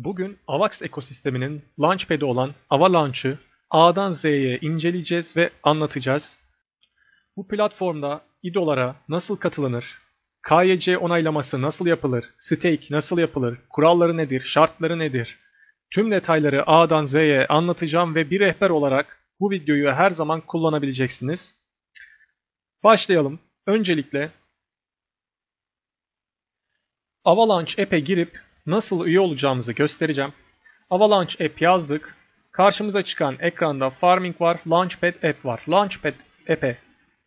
Bugün AVAX ekosisteminin Launchpad'i olan Avalanche'ı A'dan Z'ye inceleyeceğiz ve anlatacağız. Bu platformda IDO'lara nasıl katılınır, KYC onaylaması nasıl yapılır, stake nasıl yapılır, kuralları nedir, şartları nedir? Tüm detayları A'dan Z'ye anlatacağım ve bir rehber olarak bu videoyu her zaman kullanabileceksiniz. Başlayalım. Öncelikle Avalanche app'e girip nasıl üye olacağımızı göstereceğim. Avalanche app yazdık. Karşımıza çıkan ekranda Farming var, Launchpad app var. Launchpad app'e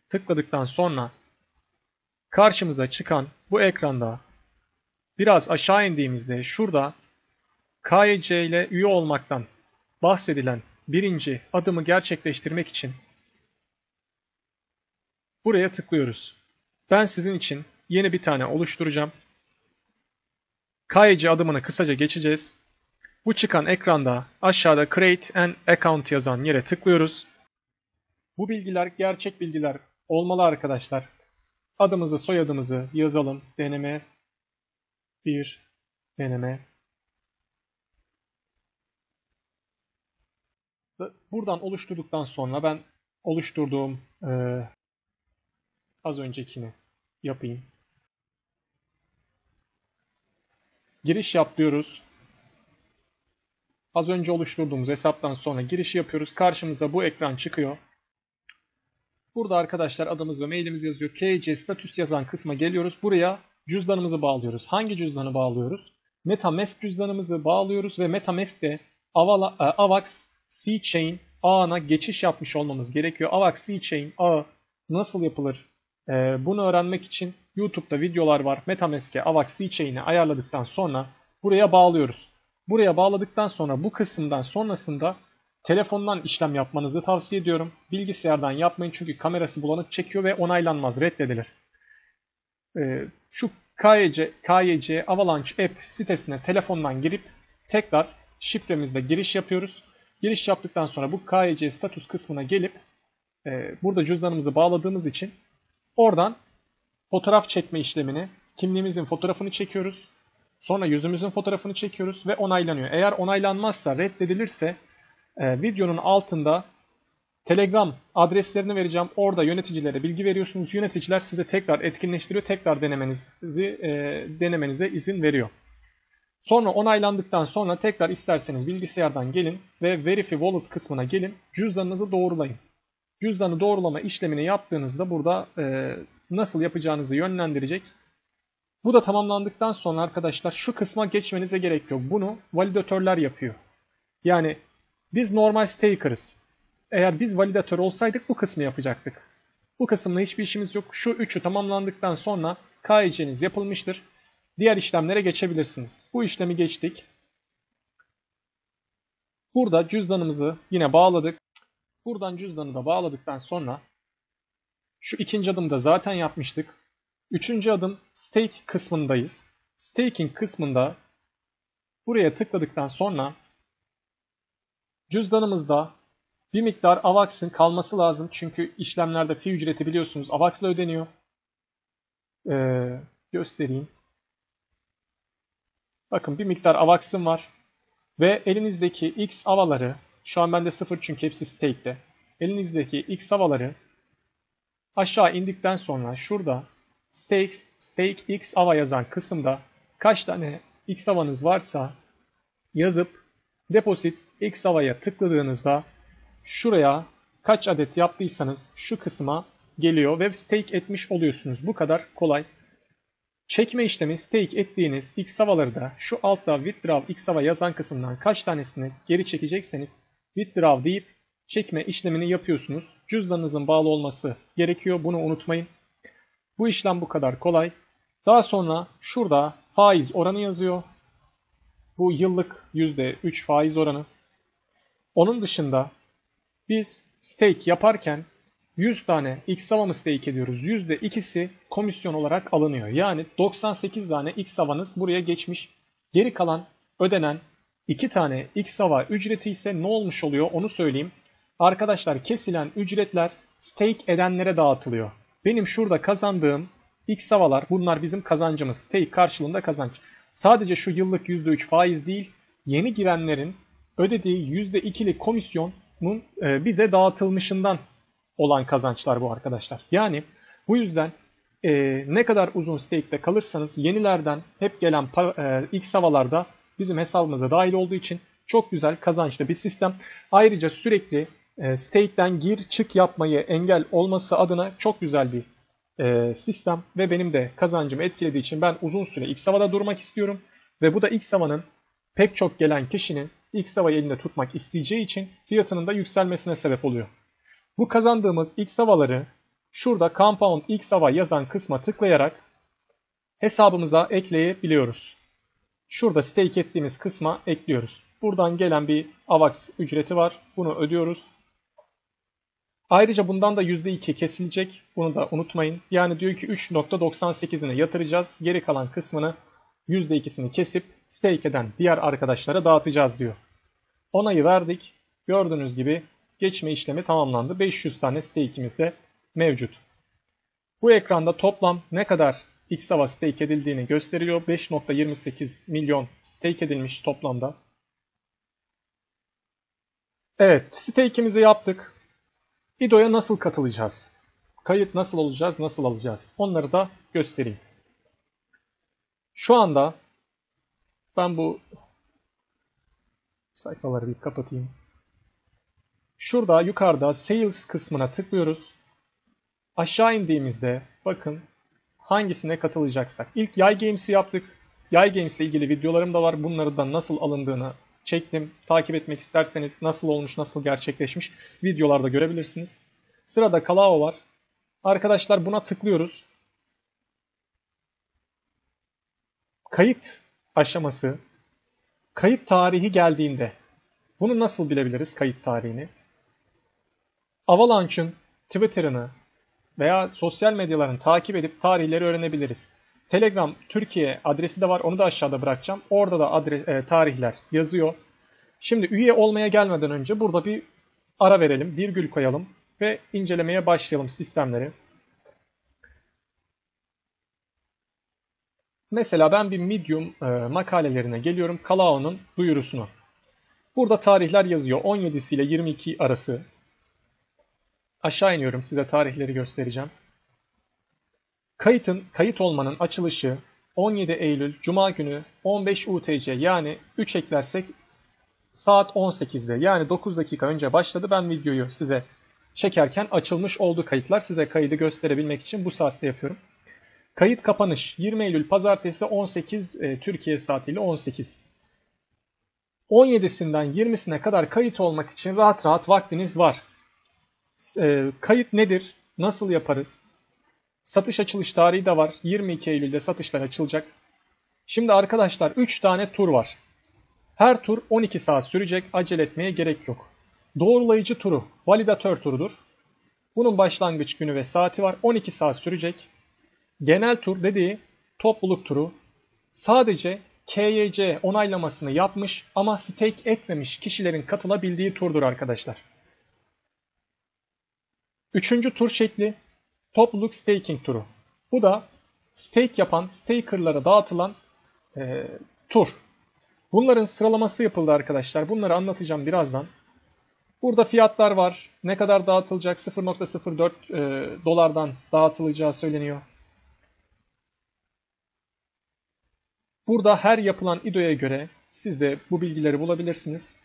tıkladıktan sonra karşımıza çıkan bu ekranda biraz aşağı indiğimizde şurada KYC ile üye olmaktan bahsedilen birinci adımı gerçekleştirmek için buraya tıklıyoruz. Ben sizin için yeni bir tane oluşturacağım. KYC adımını kısaca geçeceğiz. Bu çıkan ekranda aşağıda Create an Account yazan yere tıklıyoruz. Bu bilgiler gerçek bilgiler olmalı arkadaşlar. Adımızı, soyadımızı yazalım. Deneme 1, deneme. Buradan oluşturduktan sonra ben oluşturduğum az öncekini yapayım. Giriş yap diyoruz. Az önce oluşturduğumuz hesaptan sonra giriş yapıyoruz. Karşımıza bu ekran çıkıyor. Burada arkadaşlar adımız ve mailimiz yazıyor. KYC status yazan kısma geliyoruz. Buraya cüzdanımızı bağlıyoruz. Hangi cüzdanı bağlıyoruz? MetaMask cüzdanımızı bağlıyoruz ve MetaMask'te AVAX C-Chain ağına geçiş yapmış olmamız gerekiyor. AVAX C-Chain ağı nasıl yapılır? Bunu öğrenmek için YouTube'da videolar var. MetaMask'e AVAX C-Chain'i ayarladıktan sonra buraya bağlıyoruz. Buraya bağladıktan sonra bu kısımdan sonrasında telefondan işlem yapmanızı tavsiye ediyorum. Bilgisayardan yapmayın çünkü kamerası bulanık çekiyor ve onaylanmaz, reddedilir. Şu KYC Avalanche App sitesine telefondan girip tekrar şifremizle giriş yapıyoruz. Giriş yaptıktan sonra bu KYC status kısmına gelip burada cüzdanımızı bağladığımız için oradan fotoğraf çekme işlemini, kimliğimizin fotoğrafını çekiyoruz. Sonra yüzümüzün fotoğrafını çekiyoruz ve onaylanıyor. Eğer onaylanmazsa, reddedilirse videonun altında Telegram adreslerini vereceğim. Orada yöneticilere bilgi veriyorsunuz. Yöneticiler size tekrar etkinleştiriyor. Tekrar denemenize izin veriyor. Sonra onaylandıktan sonra tekrar isterseniz bilgisayardan gelin ve Verify Wallet kısmına gelin. Cüzdanınızı doğrulayın. Cüzdanı doğrulama işlemini yaptığınızda burada nasıl yapacağınızı yönlendirecek. Bu da tamamlandıktan sonra arkadaşlar şu kısma geçmenize gerek yok. Bunu validatörler yapıyor. Yani biz normal staker'ız. Eğer biz validatör olsaydık bu kısmı yapacaktık. Bu kısımla hiçbir işimiz yok. Şu üçü tamamlandıktan sonra KYC'niz yapılmıştır. Diğer işlemlere geçebilirsiniz. Bu işlemi geçtik. Burada cüzdanımızı yine bağladık. Buradan cüzdanı da bağladıktan sonra şu ikinci adımda zaten yapmıştık. Üçüncü adım stake kısmındayız. Staking kısmında buraya tıkladıktan sonra cüzdanımızda bir miktar AVAX'ın kalması lazım. Çünkü işlemlerde fee ücreti biliyorsunuz AVAX'la ödeniyor. Göstereyim. Bakın bir miktar AVAX'ım var. Ve elinizdeki X avaları, şu an bende 0 çünkü hepsi stake'de. Elinizdeki X avaları aşağı indikten sonra şurada Stake X ava yazan kısımda kaç tane X avanız varsa yazıp Deposit X ava'ya tıkladığınızda şuraya kaç adet yaptıysanız şu kısma geliyor ve stake etmiş oluyorsunuz. Bu kadar kolay. Çekme işlemi stake ettiğiniz X avaları da şu altta Withdraw X ava yazan kısımdan kaç tanesini geri çekecekseniz Withdraw deyip çekme işlemini yapıyorsunuz. Cüzdanınızın bağlı olması gerekiyor. Bunu unutmayın. Bu işlem bu kadar kolay. Daha sonra şurada faiz oranı yazıyor. Bu yıllık %3 faiz oranı. Onun dışında biz stake yaparken 100 tane XAVA mı stake ediyoruz? %2'si komisyon olarak alınıyor. Yani 98 tane XAVA'nız buraya geçmiş. Geri kalan ödenen 2 tane XAVA ücreti ise ne olmuş oluyor onu söyleyeyim. Arkadaşlar kesilen ücretler stake edenlere dağıtılıyor. Benim şurada kazandığım XAVA'lar bunlar bizim kazancımız. Stake karşılığında kazanç. Sadece şu yıllık %3 faiz değil. yeni girenlerin ödediği %2'lik komisyonun bize dağıtılmışından olan kazançlar bu arkadaşlar. Yani bu yüzden ne kadar uzun stake'de kalırsanız yenilerden hep gelen X havalarda bizim hesabımıza dahil olduğu için çok güzel kazançlı bir sistem. Ayrıca sürekli stake'den gir çık yapmayı engel olması adına çok güzel bir sistem ve benim de kazancımı etkilediği için ben uzun süre X havada durmak istiyorum ve bu da X havanın pek çok gelen kişinin X havayı elinde tutmak isteyeceği için fiyatının da yükselmesine sebep oluyor. Bu kazandığımız X havaları şurada Compound X hava yazan kısma tıklayarak hesabımıza ekleyebiliyoruz. Şurada stake ettiğimiz kısma ekliyoruz. Buradan gelen bir AVAX ücreti var. Bunu ödüyoruz. Ayrıca bundan da %2 kesilecek. Bunu da unutmayın. Yani diyor ki 3.98'ini yatıracağız. Geri kalan kısmını %2'sini kesip stake eden diğer arkadaşlara dağıtacağız diyor. Onayı verdik. Gördüğünüz gibi geçme işlemi tamamlandı. 500 tane stake'imiz de mevcut. Bu ekranda toplam ne kadar XAVA stake edildiğini gösteriyor. 5.28 milyon stake edilmiş toplamda. Evet, stake'imizi yaptık. İDO'ya nasıl katılacağız? Kayıt nasıl olacağız, nasıl alacağız? Onları da göstereyim. Şu anda ben bu sayfaları bir kapatayım. Şurada yukarıda Sales kısmına tıklıyoruz. Aşağı indiğimizde bakın hangisine katılacaksak. İlk Yay Games'i yaptık. Yay Games ile ilgili videolarım da var. Bunları da nasıl alındığını çektim. Takip etmek isterseniz nasıl olmuş, nasıl gerçekleşmiş videolarda görebilirsiniz. Sırada Kalao var. Arkadaşlar buna tıklıyoruz. Kayıt aşaması, kayıt tarihi geldiğinde bunu nasıl bilebiliriz kayıt tarihini? Avalanche'ın Twitter'ını veya sosyal medyalarını takip edip tarihleri öğrenebiliriz. Telegram Türkiye adresi de var. Onu da aşağıda bırakacağım. Orada da tarihler yazıyor. Şimdi üye olmaya gelmeden önce burada bir ara verelim. Virgül koyalım ve incelemeye başlayalım sistemleri. Mesela ben bir Medium makalelerine geliyorum. Kalao'nun duyurusunu. Burada tarihler yazıyor. 17'si ile 22 arası. Aşağı iniyorum. Size tarihleri göstereceğim. Kayıt olmanın açılışı 17 Eylül Cuma günü 15 UTC yani 3 eklersek saat 18'de yani 9 dakika önce başladı. Ben videoyu size çekerken açılmış oldu kayıtlar. Size kaydı gösterebilmek için bu saatte yapıyorum. Kayıt kapanış 20 Eylül Pazartesi 18 Türkiye saatiyle 18. 17'sinden 20'sine kadar kayıt olmak için rahat rahat vaktiniz var. Kayıt nedir? Nasıl yaparız? Satış açılış tarihi de var. 22 Eylül'de satışlar açılacak. Şimdi arkadaşlar 3 tane tur var. Her tur 12 saat sürecek. Acele etmeye gerek yok. Doğrulayıcı turu, validatör turudur. Bunun başlangıç günü ve saati var. 12 saat sürecek. Genel tur dediği topluluk turu. Sadece KYC onaylamasını yapmış ama stake etmemiş kişilerin katılabildiği turdur arkadaşlar. Üçüncü tur şekli topluluk staking turu. Bu da stake yapan stakerlara dağıtılan tur. Bunların sıralaması yapıldı arkadaşlar. Bunları anlatacağım birazdan. Burada fiyatlar var. Ne kadar dağıtılacak? 0.04 dolardan dağıtılacağı söyleniyor. Burada her yapılan IDO'ya göre siz de bu bilgileri bulabilirsiniz.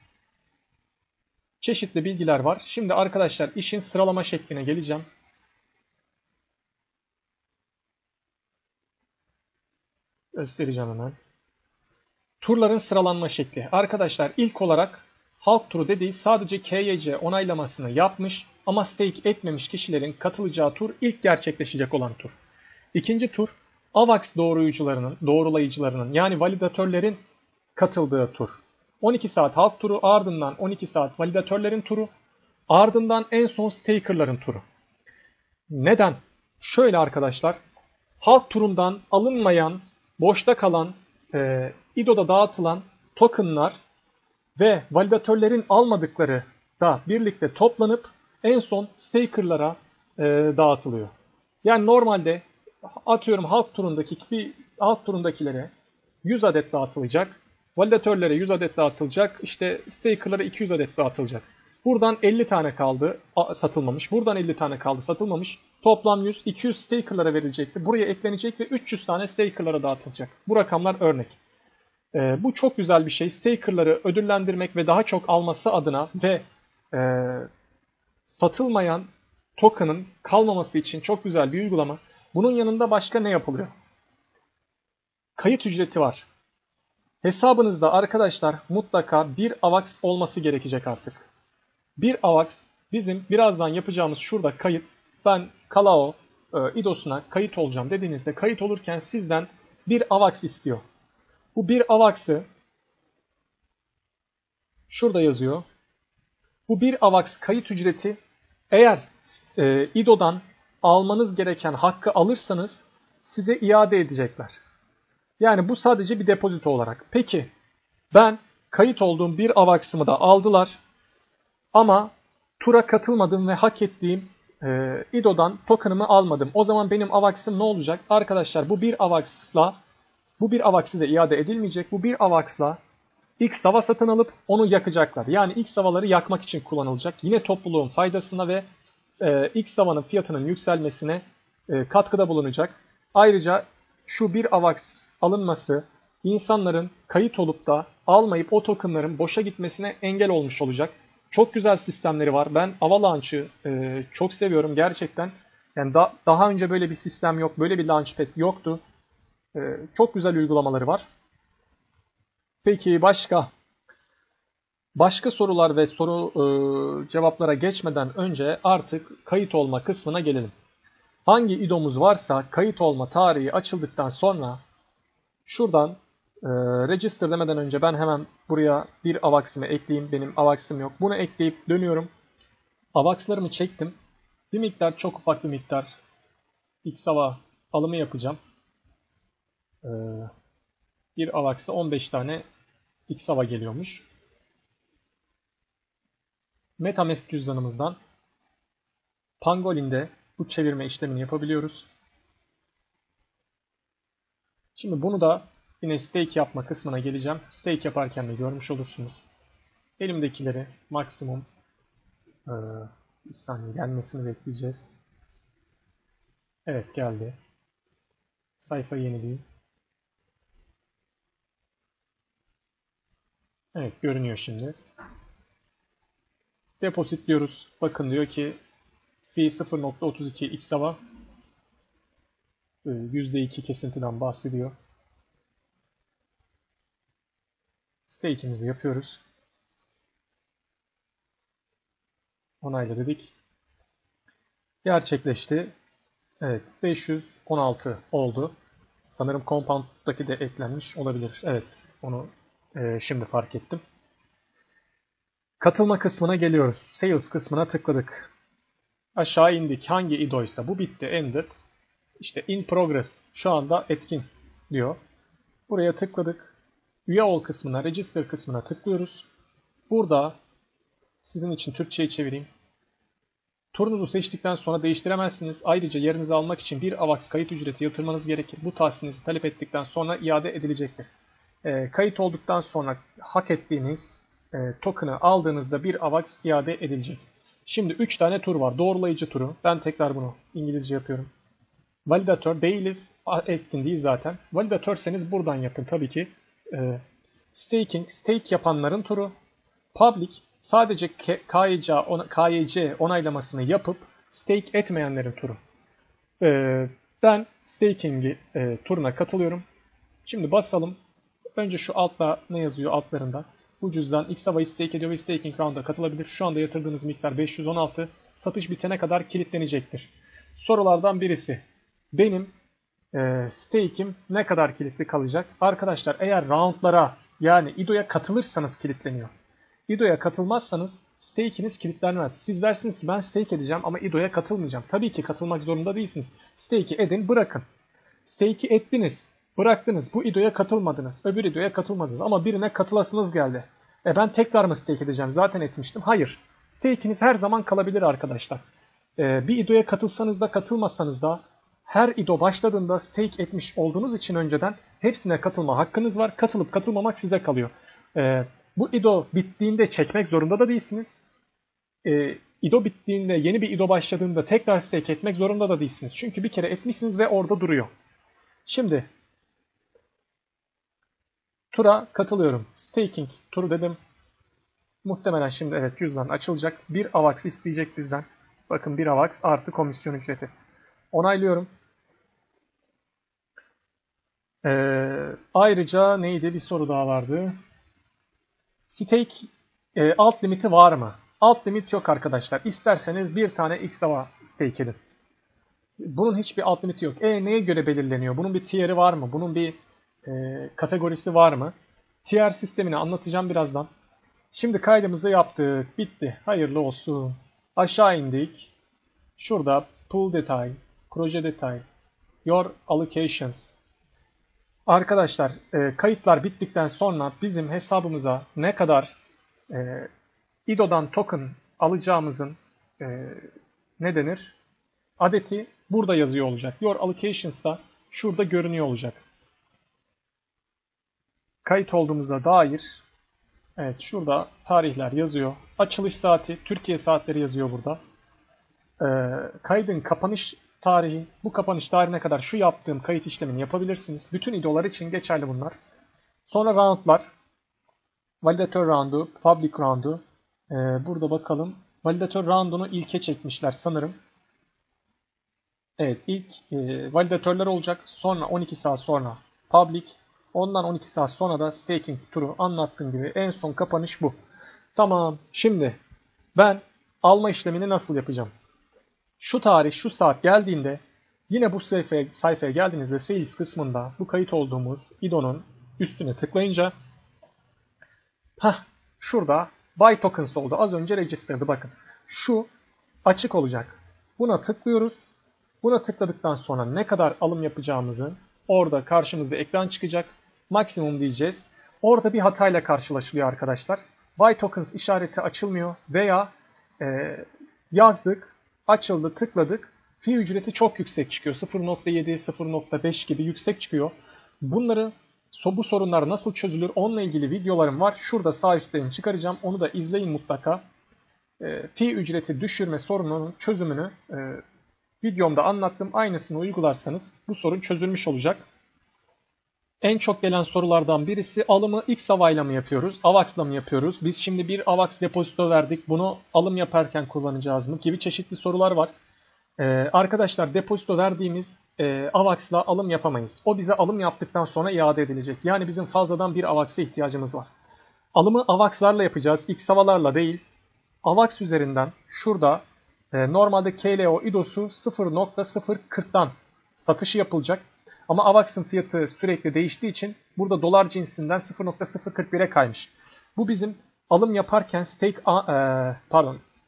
Çeşitli bilgiler var. Şimdi arkadaşlar işin sıralama şekline geleceğim. Göstereceğim hemen. Turların sıralanma şekli. Arkadaşlar ilk olarak halk turu dediği sadece KYC onaylamasını yapmış ama stake etmemiş kişilerin katılacağı tur ilk gerçekleşecek olan tur. İkinci tur AVAX doğrulayıcılarının yani validatörlerin katıldığı tur. 12 saat halk turu ardından 12 saat validatörlerin turu ardından en son stakerların turu. Neden? Şöyle arkadaşlar halk turundan alınmayan boşta kalan IDO'da dağıtılan tokenlar ve validatörlerin almadıkları da birlikte toplanıp en son stakerlara dağıtılıyor. Yani normalde atıyorum halk turundakilere 100 adet dağıtılacak. Validatörlere 100 adet dağıtılacak. İşte staker'lara 200 adet dağıtılacak. Buradan 50 tane kaldı satılmamış. Buradan 50 tane kaldı satılmamış. Toplam 100, 200 staker'lara verilecekti. Buraya eklenecek ve 300 tane staker'lara dağıtılacak. Bu rakamlar örnek. Bu çok güzel bir şey. Staker'ları ödüllendirmek ve daha çok alması adına ve satılmayan token'ın kalmaması için çok güzel bir uygulama. Bunun yanında başka ne yapılıyor? Kayıt ücreti var. Hesabınızda arkadaşlar mutlaka bir AVAX olması gerekecek artık. Bir AVAX bizim birazdan yapacağımız şurada kayıt. Ben Kalao IDO'suna kayıt olacağım dediğinizde kayıt olurken sizden bir AVAX istiyor. Bu bir AVAX'ı şurada yazıyor. Bu bir AVAX kayıt ücreti eğer IDO'dan almanız gereken hakkı alırsanız size iade edecekler. Yani bu sadece bir depozito olarak. Peki ben kayıt olduğum bir AVAX'ımı da aldılar ama tura katılmadım ve hak ettiğim IDO'dan token'ımı almadım. O zaman benim AVAX'ım ne olacak? Arkadaşlar bu bir AVAX size iade edilmeyecek. Bu bir AVAX'la X hava satın alıp onu yakacaklar. Yani X havaları yakmak için kullanılacak. Yine topluluğun faydasına ve X havanın fiyatının yükselmesine katkıda bulunacak. Ayrıca şu bir AVAX alınması insanların kayıt olup da almayıp o tokenların boşa gitmesine engel olmuş olacak. Çok güzel sistemleri var. Ben Avalanche'ı çok seviyorum gerçekten. Yani daha önce böyle bir sistem yok. Böyle bir launchpad yoktu. Çok güzel uygulamaları var. Peki başka sorular ve soru cevaplara geçmeden önce artık kayıt olma kısmına gelelim. Hangi IDO'muz varsa kayıt olma tarihi açıldıktan sonra şuradan register demeden önce ben hemen buraya bir AVAX'ımı ekleyeyim. Benim AVAX'ım yok. Bunu ekleyip dönüyorum. AVAX'larımı çektim. Bir miktar, çok ufak bir miktar XAVA alımı yapacağım. Bir AVAX'a 15 tane XAVA geliyormuş. MetaMask cüzdanımızdan Pangolin'de bu çevirme işlemini yapabiliyoruz. Şimdi bunu da yine stake yapma kısmına geleceğim. Stake yaparken de görmüş olursunuz. Elimdekileri maksimum bir saniye gelmesini bekleyeceğiz. Evet geldi. Sayfayı yenileyim. Evet görünüyor şimdi. Depozitliyoruz. Bakın diyor ki fee 0.32 XAVA %2 kesintiden bahsediyor. Stake'imizi yapıyoruz. Onayla dedik. Gerçekleşti. Evet 516 oldu. Sanırım Compound'daki de eklenmiş olabilir. Evet onu şimdi fark ettim. Katılma kısmına geliyoruz. Sales kısmına tıkladık. Aşağı indik. Hangi IDO'ysa bu bitti. Ended. İşte in progress. Şu anda etkin diyor. Buraya tıkladık. Üye ol kısmına, register kısmına tıklıyoruz. Burada sizin için Türkçe'ye çevireyim. Turunuzu seçtikten sonra değiştiremezsiniz. Ayrıca yerinizi almak için bir AVAX kayıt ücreti yatırmanız gerekir. Bu tahsisinizi talep ettikten sonra iade edilecektir. Kayıt olduktan sonra hak ettiğiniz token'ı aldığınızda bir AVAX iade edilecek. Şimdi 3 tane tur var. Doğrulayıcı turu. Ben tekrar bunu İngilizce yapıyorum. Validatör değiliz. Etkin değil zaten. Validatörseniz buradan yapın tabii ki. Stake yapanların turu. Public sadece KYC onaylamasını yapıp stake etmeyenlerin turu. Ben staking turuna katılıyorum. Şimdi basalım. Önce şu altta ne yazıyor altlarında? Bu cüzdan XAVA'yı stake ediyor ve staking round'a katılabilir. Şu anda yatırdığınız miktar 516. Satış bitene kadar kilitlenecektir. Sorulardan birisi. Benim stake'im ne kadar kilitli kalacak? Arkadaşlar eğer roundlara yani IDO'ya katılırsanız kilitleniyor. IDO'ya katılmazsanız stake'iniz kilitlenmez. Siz dersiniz ki ben stake edeceğim ama IDO'ya katılmayacağım. Tabii ki katılmak zorunda değilsiniz. Stake'i edin bırakın. Stake'i ettiniz. Bıraktınız. Bu IDO'ya katılmadınız. Öbür IDO'ya katılmadınız. Ama birine katılasınız geldi. Ben tekrar mı stake edeceğim? Zaten etmiştim. Hayır. Stake'iniz her zaman kalabilir arkadaşlar. Bir IDO'ya katılsanız da katılmasanız da Her IDO başladığında stake etmiş olduğunuz için önceden hepsine katılma hakkınız var. Katılıp katılmamak size kalıyor. Bu IDO bittiğinde çekmek zorunda da değilsiniz. IDO bittiğinde, yeni bir IDO başladığında tekrar stake etmek zorunda da değilsiniz. Çünkü bir kere etmişsiniz ve orada duruyor. Şimdi tura katılıyorum. Staking turu dedim. Muhtemelen şimdi evet cüzdan açılacak. Bir AVAX isteyecek bizden. Bakın bir AVAX artı komisyon ücreti. Onaylıyorum. Ayrıca neydi? Bir soru daha vardı. Stake alt limiti var mı? Alt limit yok arkadaşlar. İsterseniz bir tane XAVA stake edin. Bunun hiçbir alt limiti yok. Neye göre belirleniyor? Bunun bir tier'i var mı? Bunun bir kategorisi var mı? Tier sistemini anlatacağım birazdan. Şimdi kaydımızı yaptık. Bitti. Hayırlı olsun. Aşağı indik. Şurada pool detail, proje detail, your allocations. Arkadaşlar kayıtlar bittikten sonra bizim hesabımıza ne kadar IDO'dan token alacağımızın ne denir? Adeti burada yazıyor olacak. Your allocations da şurada görünüyor olacak. Kayıt olduğumuza dair evet şurada tarihler yazıyor. Açılış saati, Türkiye saatleri yazıyor burada. Kaydın kapanış tarihi, bu kapanış tarihine kadar şu yaptığım kayıt işlemini yapabilirsiniz. Bütün IDO'lar için geçerli bunlar. Sonra roundlar, validatör roundu, public roundu. Burada bakalım. Validatör roundunu ilke çekmişler sanırım. Evet ilk validatörler olacak. Sonra 12 saat sonra public. Ondan 12 saat sonra da staking turu anlattığım gibi en son kapanış bu. Tamam. Şimdi ben alma işlemini nasıl yapacağım? Şu tarih, şu saat geldiğinde yine bu sayfaya geldiğinizde sales kısmında bu kayıt olduğumuz IDO'nun üstüne tıklayınca şurada buy tokens oldu. Az önce register'dı bakın. Şu açık olacak. Buna tıklıyoruz. Buna tıkladıktan sonra ne kadar alım yapacağımızın orada karşımızda ekran çıkacak. Maksimum diyeceğiz. Orada bir hatayla karşılaşılıyor arkadaşlar. Buy tokens işareti açılmıyor veya yazdık, açıldı, tıkladık. Fee ücreti çok yüksek çıkıyor. 0.7, 0.5 gibi yüksek çıkıyor. Bu sorunlar nasıl çözülür? Onunla ilgili videolarım var. Şurada sağ üstten çıkaracağım. Onu da izleyin mutlaka. Fee ücreti düşürme sorununun çözümünü videomda anlattım. Aynısını uygularsanız bu sorun çözülmüş olacak. En çok gelen sorulardan birisi alımı XAVA ile mi yapıyoruz? AVAX'la mı yapıyoruz? Biz şimdi bir AVAX depozito verdik. Bunu alım yaparken kullanacağız mı? Gibi çeşitli sorular var. Arkadaşlar depozito verdiğimiz AVAX'la alım yapamayız. O bize alım yaptıktan sonra iade edilecek. Yani bizim fazladan bir AVAX'a ihtiyacımız var. Alımı AVAX'larla yapacağız. XAVA'larla değil. AVAX üzerinden şurada normalde KLO IDO'su 0.040'dan satışı yapılacak. Ama AVAX'ın fiyatı sürekli değiştiği için burada dolar cinsinden 0.041'e kaymış. Bu bizim alım yaparken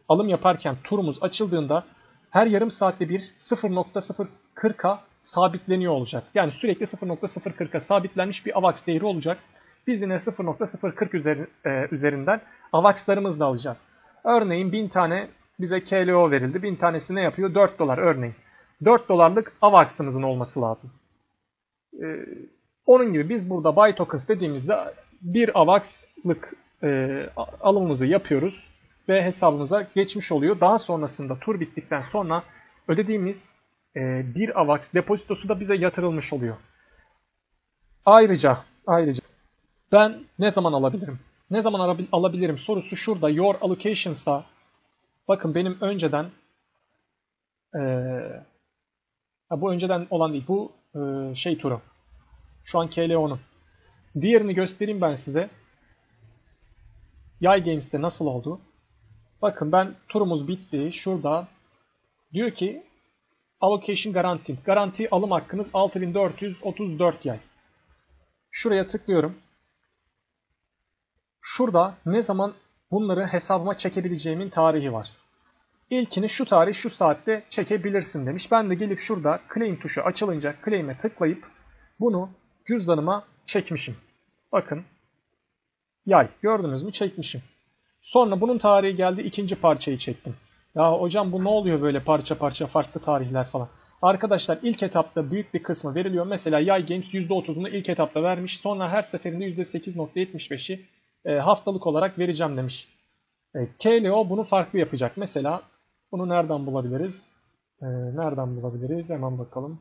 alım yaparken turumuz açıldığında her yarım saatte bir 0.040'a sabitleniyor olacak. Yani sürekli 0.040'a sabitlenmiş bir AVAX değeri olacak. Biz yine 0.040 üzerinden AVAX'larımızla alacağız. Örneğin 1000 tane bize KLO verildi. 1000 tanesi ne yapıyor? 4 dolar örneğin. 4 dolarlık AVAX'ımızın olması lazım. Onun gibi biz burada buy tokens dediğimizde bir AVAX'lık alımımızı yapıyoruz ve hesabımıza geçmiş oluyor. Daha sonrasında tur bittikten sonra ödediğimiz bir AVAX depozitosu da bize yatırılmış oluyor. Ayrıca ben ne zaman alabilirim? Ne zaman alabilirim sorusu şurada. Your allocations'ta bakın benim önceden bu önceden olan değil. Bu turu. Şu an KLO'nun. Diğerini göstereyim ben size. Yay Games'te nasıl oldu? Bakın ben turumuz bitti. Şurada diyor ki allocation guaranteed. Garanti alım hakkınız 6434 yay. Şuraya tıklıyorum. Şurada ne zaman bunları hesabıma çekebileceğimin tarihi var. İlkini şu tarih şu saatte çekebilirsin demiş. Ben de gelip şurada claim tuşu açılınca claim'e tıklayıp bunu cüzdanıma çekmişim. Bakın. Yay. Gördünüz mü? Çekmişim. Sonra bunun tarihi geldi. İkinci parçayı çektim. Ya hocam bu ne oluyor böyle parça parça farklı tarihler falan. Arkadaşlar ilk etapta büyük bir kısmı veriliyor. Mesela Yay Games %30'unu ilk etapta vermiş. Sonra her seferinde %8.75'i haftalık olarak vereceğim demiş. KLO bunu farklı yapacak. Mesela bunu nereden bulabiliriz? Nereden bulabiliriz? Hemen bakalım.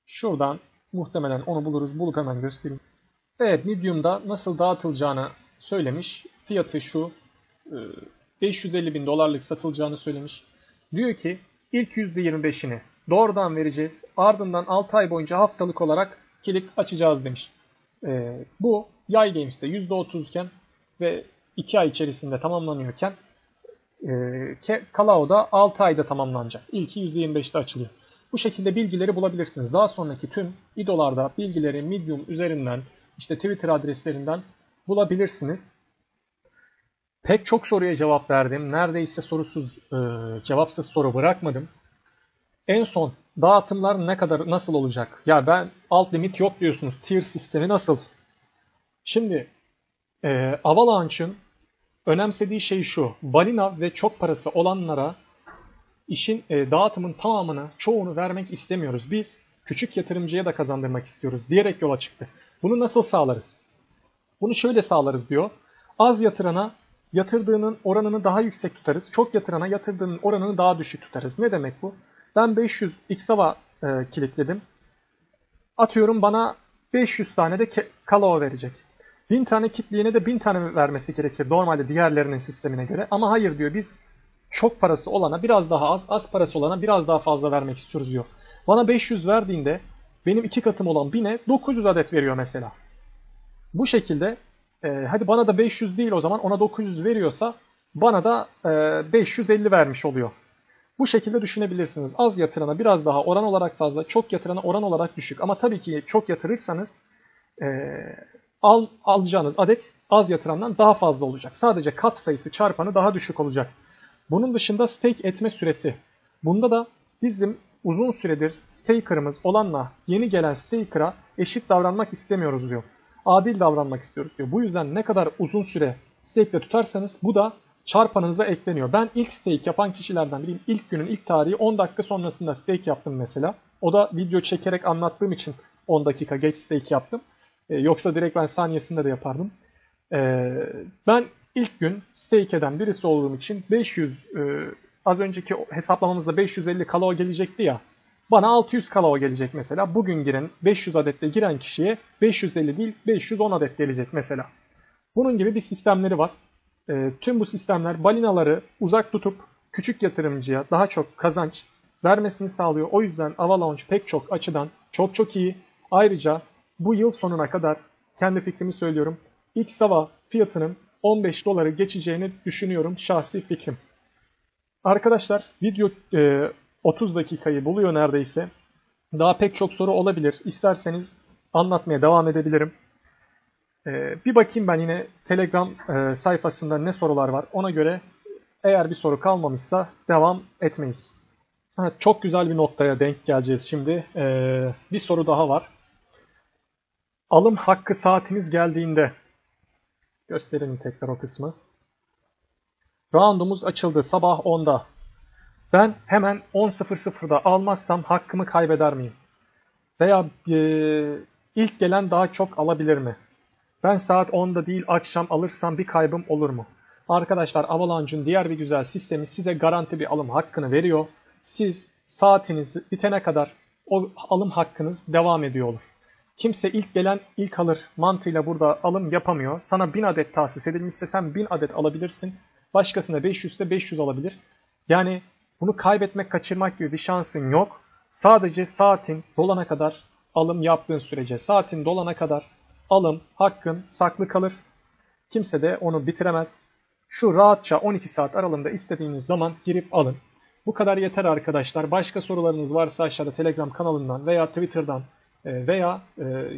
Şuradan muhtemelen onu buluruz. Bulup hemen göstereyim. Evet, Medium'da nasıl dağıtılacağını söylemiş. Fiyatı şu. 550 bin dolarlık satılacağını söylemiş. Diyor ki ilk %25'ini doğrudan vereceğiz. Ardından 6 ay boyunca haftalık olarak kilit açacağız demiş. Bu Yay Games'te %30 iken ve 2 ay içerisinde tamamlanıyorken Kalao'da 6 ayda tamamlanacak. İlki %25'te açılıyor. Bu şekilde bilgileri bulabilirsiniz. Daha sonraki tüm İdo'larda bilgileri Medium üzerinden, işte Twitter adreslerinden bulabilirsiniz. Pek çok soruya cevap verdim. Neredeyse cevapsız soru bırakmadım. En son dağıtımlar nasıl olacak? Ya ben alt limit yok diyorsunuz. Tier sistemi nasıl? Şimdi Avalanche'ın önemsediği şey şu. Balina ve çok parası olanlara işin dağıtımın tamamını, çoğunu vermek istemiyoruz. Biz küçük yatırımcıya da kazandırmak istiyoruz diyerek yola çıktı. Bunu nasıl sağlarız? Bunu şöyle sağlarız diyor. Az yatırana yatırdığının oranını daha yüksek tutarız. Çok yatırana yatırdığının oranını daha düşük tutarız. Ne demek bu? Ben 500 XAVA kilitledim. Atıyorum bana 500 tane de Kalao verecek. 1000 tane kitleyene de 1000 tane vermesi gerekir normalde diğerlerinin sistemine göre. Ama hayır diyor, biz çok parası olana biraz daha az parası olana biraz daha fazla vermek istiyoruz diyor. Bana 500 verdiğinde benim 2 katım olan 1000'e 900 adet veriyor mesela. Bu şekilde hadi bana da 500 değil o zaman ona 900 veriyorsa bana da 550 vermiş oluyor. Bu şekilde düşünebilirsiniz. Az yatırana biraz daha oran olarak fazla, çok yatırana oran olarak düşük. Ama tabii ki çok yatırırsanız alacağınız adet az yatırandan daha fazla olacak. Sadece kat sayısı çarpanı daha düşük olacak. Bunun dışında stake etme süresi. Bunda da bizim uzun süredir staker'ımız olanla yeni gelen staker'a eşit davranmak istemiyoruz diyor. Adil davranmak istiyoruz diyor. Bu yüzden ne kadar uzun süre stake'de tutarsanız bu da çarpanınıza ekleniyor. Ben ilk stake yapan kişilerden biriyim. İlk günün ilk tarihi 10 dakika sonrasında stake yaptım mesela. O da video çekerek anlattığım için 10 dakika geç stake yaptım. Yoksa direkt ben saniyesinde de yapardım. Ben ilk gün stake eden birisi olduğum için 500 az önceki hesaplamamızda 550 Kalao gelecekti ya. Bana 600 Kalao gelecek mesela. Bugün giren 500 adette giren kişiye 550 değil 510 adet gelecek mesela. Bunun gibi bir sistemleri var. Tüm bu sistemler balinaları uzak tutup küçük yatırımcıya daha çok kazanç vermesini sağlıyor. O yüzden Avalanche pek çok açıdan çok iyi. Ayrıca bu yıl sonuna kadar kendi fikrimi söylüyorum. XAVA fiyatının 15 doları geçeceğini düşünüyorum, şahsi fikrim. Arkadaşlar video 30 dakikayı buluyor neredeyse. Daha pek çok soru olabilir. İsterseniz anlatmaya devam edebilirim. Bir bakayım ben yine Telegram sayfasında ne sorular var. Ona göre eğer bir soru kalmamışsa devam etmeyiz. Çok güzel bir noktaya denk geleceğiz şimdi. Bir soru daha var. Alım hakkı saatiniz geldiğinde, gösterelim tekrar o kısmı. Roundumuz açıldı sabah 10'da. Ben hemen 10.00'da almazsam hakkımı kaybeder miyim? Veya ilk gelen daha çok alabilir mi? Ben saat 10'da değil akşam alırsam bir kaybım olur mu? Arkadaşlar Avalanche'ın diğer bir güzel sistemi size garanti bir alım hakkını veriyor. Siz saatiniz bitene kadar o alım hakkınız devam ediyor olur. Kimse ilk gelen ilk alır mantığıyla burada alım yapamıyor. Sana 1000 adet tahsis edilmişse sen 1000 adet alabilirsin. Başkasına 500 ise 500 alabilir. Yani bunu kaybetmek, kaçırmak gibi bir şansın yok. Sadece saatin dolana kadar alım yaptığın sürece, saatin dolana kadar alım hakkın saklı kalır. Kimse de onu bitiremez. Şu rahatça 12 saat aralığında istediğiniz zaman girip alın. Bu kadar yeter arkadaşlar. Başka sorularınız varsa aşağıda Telegram kanalından veya Twitter'dan veya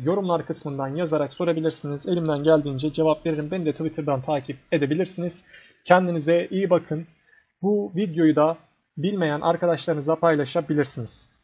yorumlar kısmından yazarak sorabilirsiniz. Elimden geldiğince cevap veririm. Beni de Twitter'dan takip edebilirsiniz. Kendinize iyi bakın. Bu videoyu da bilmeyen arkadaşlarınızla paylaşabilirsiniz.